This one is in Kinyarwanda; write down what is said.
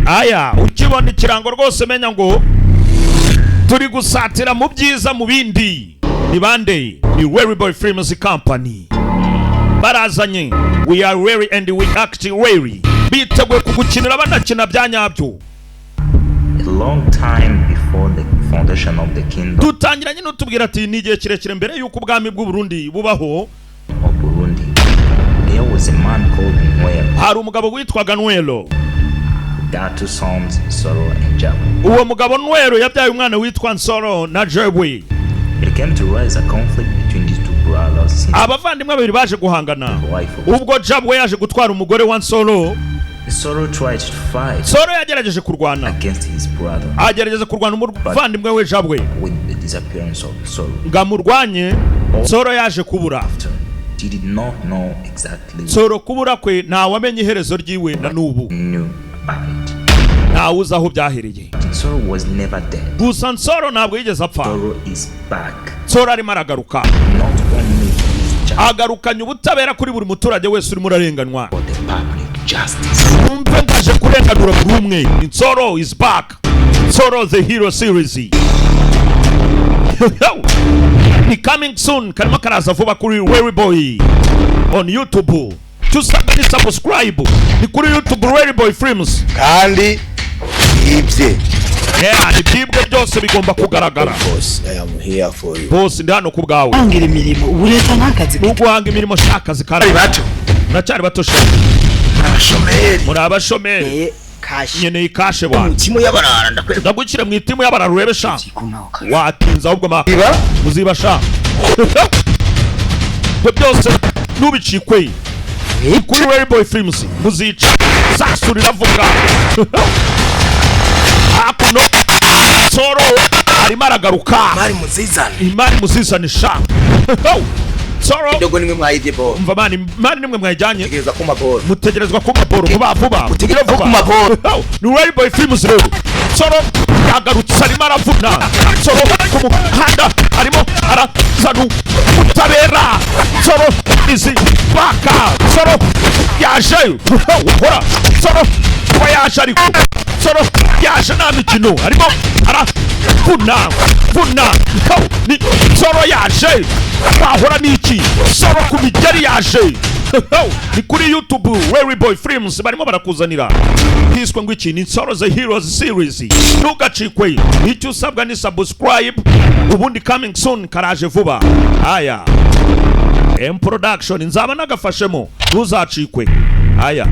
aya ukibona ikirango rwose menya ngo turi gusatira mu byiza mu bindi. Ni bande? Ni Weary Boy Films Company. Barazanye we are weary and we act weary. Biteguye kugukinira banakina byanyabyo. A long time before the foundation of the kingdom. Dutangiranye no tubwira ati ni igihe kirekire mbere yuko ubwami bw'u Burundi bubaho. Of Burundi. There was a man called Nwelo. Hari umugabo witwaga Nwelo. Got two sons, Nsoro and Jabwe. Uwo mugabo Nwelo yabyaye umwana witwa Nsoro na Jabwe. It came to rise a conflict between these two brothers. Abavandimwe babiri baje guhangana. Ubwo Jabwe yaje gutwara umugore wa Nsoro. Nsoro tried to fight. Nsoro yagerageje kurwana against his brother. Agerageza kurwana umuvandimwe we Jabwe. With the disappearance of Nsoro. Ngamurwanye Nsoro yaje kubura. He did not know exactly. Nsoro kubura kwe nta wamenye iherezo ryiwe na nubu. Knew about it. Nta uzi aho byahereye. Nsoro was never dead. Gusa Nsoro ntabwo yigeze apfa. Nsoro is back. Nsoro arimo aragaruka. Not only agarukanye ubutabera kuri buri muturage wese urimo urarenganywa. for the public justice. Umve ngaje kurenganura buri umwe. Nsoro is back. Nsoro the hero series. Ni coming soon. Karimo karaza vuba kuri Weary Boy on YouTube. Tusanga ni subscribe. Ni kuri YouTube Weary Boy Films. Kandi ibye. Ibyibwe byose bigomba kugaragara. Boss, I am here for you. Boss ndi hano kubwawe. Angira imirimo ureta nakazi. Uguhanga imirimo shaka zikara. Bato. Nacyari bato sho. Abashomeri. Muri abashomeri. Kashi. Nyene ikashe bwana. Timu y'abarara ndakwe. Ndagukira mu itimu y'abarara urebe sha. Watinza ahubwo ma. Muziba sha. Byose nubicikwe. Kuri Weary Boy Films muzica. Zasurira vuga. Akuno Nsoro arimo aragaruka. Imari muzizane sha. Nsoro Dogo nimwe mwayije bo. umva mani nimwe mwajyanye. Tegereza ku maboro. Mutegerezwa ku maboro vuba. Mutegereza ku maboro. Ni Weary Boy Films rero. Nsoro yagarutse arimo aravuna. Nsoro ku muhanda arimo arazana ubutabera. Nsoro izi baka. Nsoro yaje. Ukora. Nsoro kuba yaje ariko. Nsoro yaje nta mikino arimo aravuna. Ni Nsoro yaje. Wahora niki? Nsoro ku migeri yaje. Ni kuri YouTube Weary Boy Films barimo barakuzanira. Hiswe ngo iki ni Nsoro the Heroes series. Ntugacikwe. Icyo usabwa ni subscribe. Ubundi coming soon karaje vuba. Aya. M Production nzaba nagafashemo. Ntuzacikwe. Aya.